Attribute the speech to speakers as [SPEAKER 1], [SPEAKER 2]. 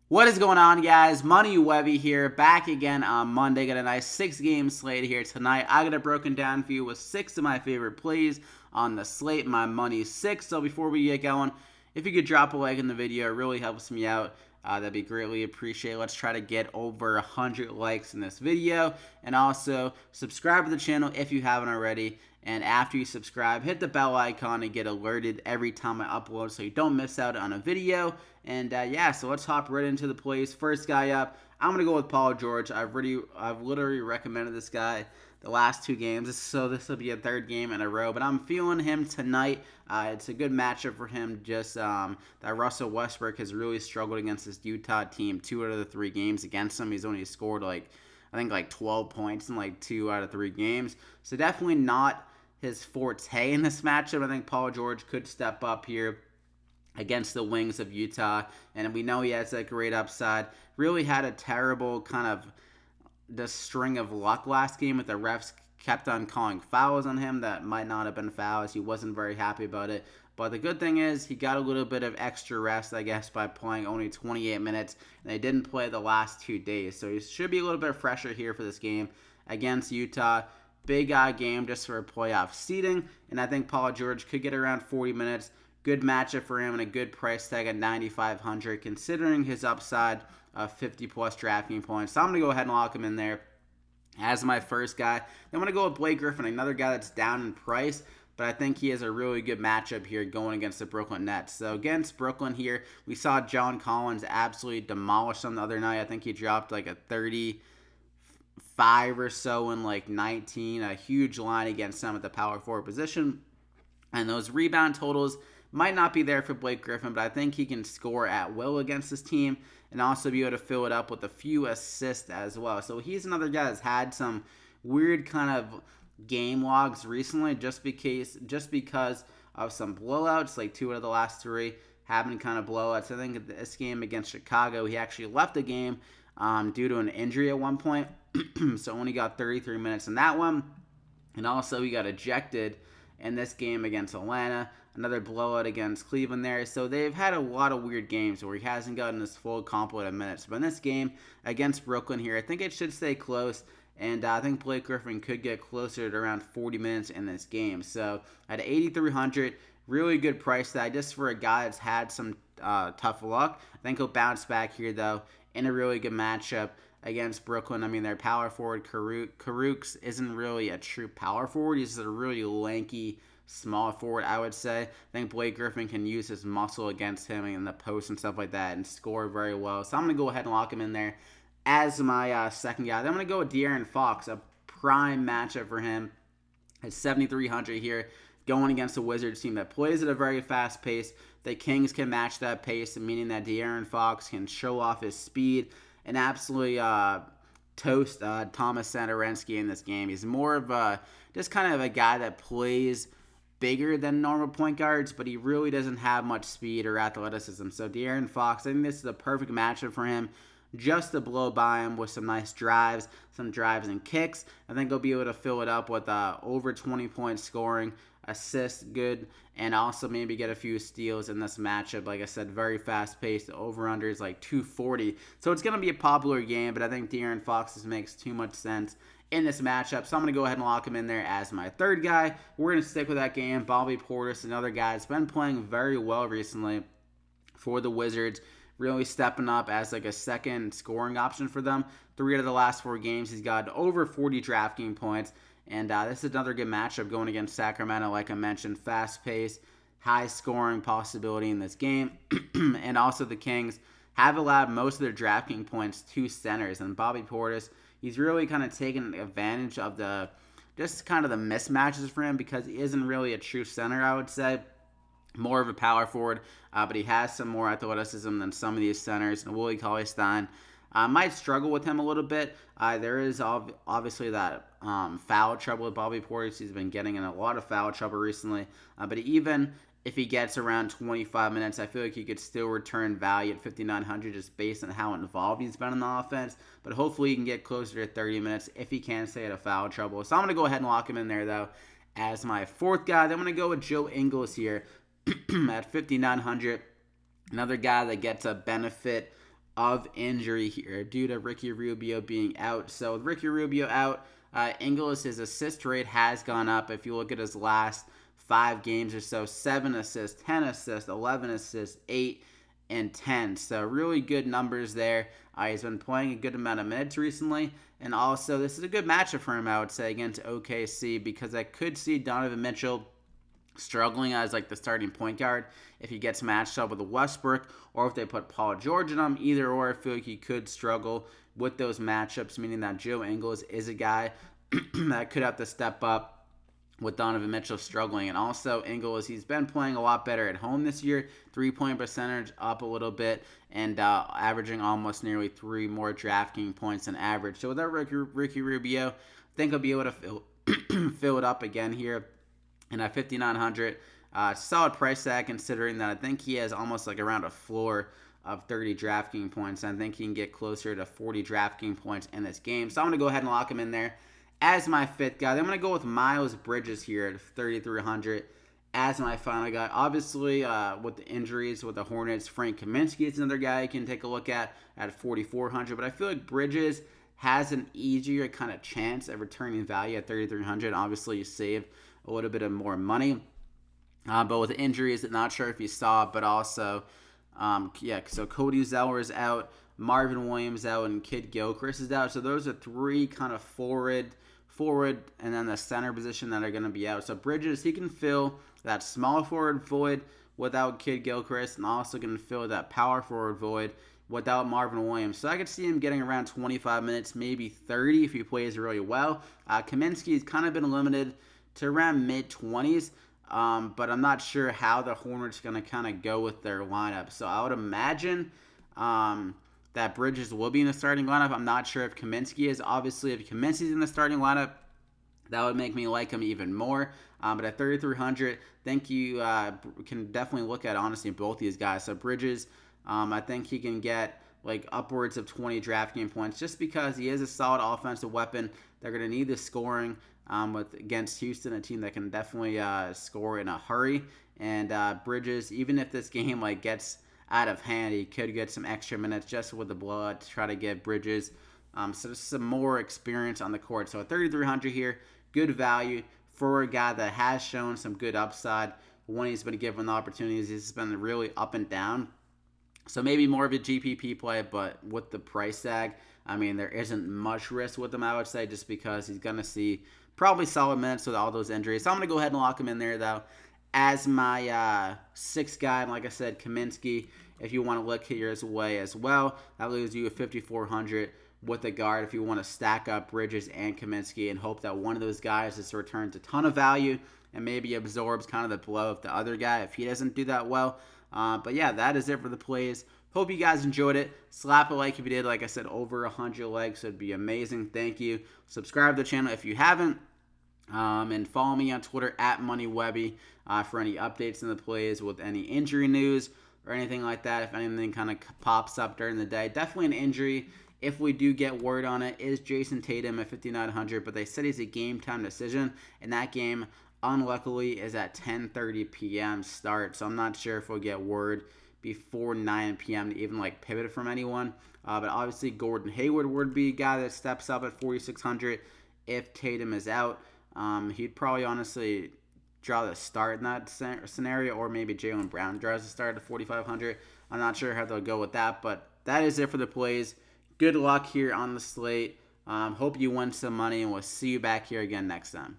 [SPEAKER 1] What is going on, guys? Money Webby here, back again on Monday. Got a nice 6-game slate here tonight. I got it broken down for you with 6 of my favorite plays on the slate. My money 6. So before we get going, if you could drop a like in the video, it really helps me out. That'd be greatly appreciated. Let's try to get over 100 likes in this video. And also, subscribe to the channel if you haven't already. And after you subscribe, hit the bell icon and get alerted every time I upload so you don't miss out on a video. And yeah, so let's hop right into the plays. First guy up, I'm going to go with Paul George. I've literally recommended this guy the last 2 games, so this will be a 3rd game in a row. But I'm feeling him tonight. It's a good matchup for him. Just that Russell Westbrook has really struggled against this Utah team 2 out of the 3 games against him. He's only scored I think 12 points in 2 out of 3 games. So definitely not his forte in this matchup. I think Paul George could step up here against the Wings of Utah, and we know he has that great upside. Really had a terrible kind of the string of luck last game with the refs kept on calling fouls on him that might not have been fouls. He wasn't very happy about it. But the good thing is he got a little bit of extra rest, I guess, by playing only 28 minutes. And they didn't play the last 2 days. So he should be a little bit fresher here for this game against Utah. Big game just for playoff seeding. And I think Paul George could get around 40 minutes. Good matchup for him and a good price tag at 9,500 considering his upside of 50 plus drafting points. So I'm going to go ahead and lock him in there as my first guy. Then I'm going to go with Blake Griffin, another guy that's down in price, but I think he has a really good matchup here going against the Brooklyn Nets. So against Brooklyn here, we saw John Collins absolutely demolish them the other night. I think he dropped like a 35 or so in 19, a huge line against them at the power forward position. And those rebound totals might not be there for Blake Griffin, but I think he can score at will against this team and also be able to fill it up with a few assists as well. So he's another guy that's had some weird kind of game logs recently just because of some blowouts, like 2 out of the last 3 have been kind of blowouts. I think this game against Chicago, he actually left the game due to an injury at one point, so only got 33 minutes in that one. And also he got ejected in this game against Atlanta. Another blowout against Cleveland there. So they've had a lot of weird games where he hasn't gotten his full complement of minutes. But in this game against Brooklyn here, I think it should stay close. And I think Blake Griffin could get closer to around 40 minutes in this game. So at 8,300, really good price tag just for a guy that's had some tough luck. I think he'll bounce back here, though, in a really good matchup against Brooklyn. I mean, their power forward, Karooks, isn't really a true power forward. He's a really lanky, small forward, I would say. I think Blake Griffin can use his muscle against him in the post and stuff like that and score very well. So I'm going to go ahead and lock him in there as my second guy. Then I'm going to go with De'Aaron Fox, a prime matchup for him at 7,300 here, going against a Wizards team that plays at a very fast pace. The Kings can match that pace, meaning that De'Aaron Fox can show off his speed and absolutely toast Thomas Satoransky in this game. He's more of just kind of a guy that plays bigger than normal point guards, but he really doesn't have much speed or athleticism. So De'Aaron Fox, I think this is a perfect matchup for him just to blow by him with some nice drives, and kicks. I think he'll be able to fill it up with over 20 points scoring, assists, good, and also maybe get a few steals in this matchup. Like I said, very fast-paced. The over-under is like 240. So it's going to be a popular game, but I think De'Aaron Fox just makes too much sense in this matchup. So I'm going to go ahead and lock him in there as my third guy. We're going to stick with that game. Bobby Portis, another guy that's been playing very well recently for the Wizards, really stepping up as like a second scoring option for them. 3 out of the last 4 games, he's got over 40 DraftKings points. And this is another good matchup going against Sacramento. Like I mentioned, fast-paced, high-scoring possibility in this game. And also the Kings have allowed most of their DraftKings points to centers. And Bobby Portis, he's really kind of taken advantage of the mismatches for him because he isn't really a true center, I would say. More of a power forward, but he has some more athleticism than some of these centers. And Willie Cauley-Stein might struggle with him a little bit. There is obviously that foul trouble with Bobby Portis. He's been getting in a lot of foul trouble recently. But even if he gets around 25 minutes, I feel like he could still return value at 5,900 just based on how involved he's been in the offense. But hopefully he can get closer to 30 minutes if he can stay out of foul trouble. So I'm going to go ahead and lock him in there, though, as my fourth guy. Then I'm going to go with Joe Ingles here at 5,900. Another guy that gets a benefit of injury here due to Ricky Rubio being out. So with Ricky Rubio out, Ingles, his assist rate has gone up. If you look at his last 5 games or so, 7 assists, 10 assists, 11 assists, 8 and 10. So really good numbers there. He's been playing a good amount of minutes recently. And also, this is a good matchup for him, I would say, against OKC, because I could see Donovan Mitchell struggling as like the starting point guard if he gets matched up with Westbrook, or if they put Paul George in him. Either or, I feel like he could struggle with those matchups, meaning that Joe Ingles is a guy that could have to step up with Donovan Mitchell struggling. And also Ingles, he's been playing a lot better at home this year. 3-point percentage up a little bit, and averaging almost nearly 3 more DraftKings points than average. So without Ricky Rubio, I think he'll be able to fill it up again here. And at 5,900, solid price tag, considering that I think he has almost like around a floor of 30 DraftKings points. I think he can get closer to 40 DraftKings points in this game. So I'm going to go ahead and lock him in there as my 5th guy. Then I'm going to go with Miles Bridges here at 3,300 as my final guy. Obviously, with the injuries with the Hornets, Frank Kaminsky is another guy you can take a look at 4,400. But I feel like Bridges has an easier kind of chance of returning value at 3,300. Obviously, you save a little bit of more money. But with injuries, not sure if you saw, but also, so Cody Zeller is out, Marvin Williams out, and Kid Gilchrist is out. So those are 3 kind of forward, and then the center position that are going to be out. So Bridges, he can fill that small forward void without Kid Gilchrist, and also can fill that power forward void without Marvin Williams. So I could see him getting around 25 minutes, maybe 30 if he plays really well. Kaminsky's kind of been limited to around mid-20s, but I'm not sure how the Hornets going to kind of go with their lineup. So I would imagine that Bridges will be in the starting lineup. I'm not sure if Kaminsky is. Obviously, if Kaminsky's in the starting lineup, that would make me like him even more. But at 3,300, I think you can definitely look at, honestly, both these guys. So Bridges, I think he can get like upwards of 20 DraftKings points just because he is a solid offensive weapon. They're going to need the scoring against Houston, a team that can definitely score in a hurry. And Bridges, even if this game like gets out of hand, he could get some extra minutes just with the blood to try to get Bridges so just some more experience on the court. So at 3,300 here, good value for a guy that has shown some good upside when he's been given the opportunities. He's been really up and down. So maybe more of a GPP play, but with the price tag, I mean, there isn't much risk with him, I would say, just because he's going to see probably solid minutes with all those injuries. So I'm going to go ahead and lock him in there, though, as my 6th guy. And like I said, Kaminsky, if you want to look his way as well, that leaves you at 5,400 with a guard if you want to stack up Bridges and Kaminsky and hope that one of those guys just returns a ton of value and maybe absorbs kind of the blow of the other guy if he doesn't do that well. But yeah, that is it for the plays. Hope you guys enjoyed it. Slap a like if you did. Like I said, over 100 likes would be amazing. Thank you. Subscribe to the channel if you haven't. And follow me on Twitter at MoneyWebby for any updates in the plays with any injury news or anything like that. If anything kind of pops up during the day. Definitely an injury, if we do get word on it, is Jason Tatum at 5,900. But they said he's a game-time decision. And that game, unluckily, is at 10:30 p.m. start. So I'm not sure if we'll get word before 9 p.m. to even like pivot from anyone. But obviously Gordon Hayward would be a guy that steps up at 4,600 if Tatum is out. He'd probably honestly draw the start in that scenario, or maybe Jaylen Brown draws the start at 4,500. I'm not sure how they'll go with that, but that is it for the plays. Good luck here on the slate. Hope you win some money, and we'll see you back here again next time.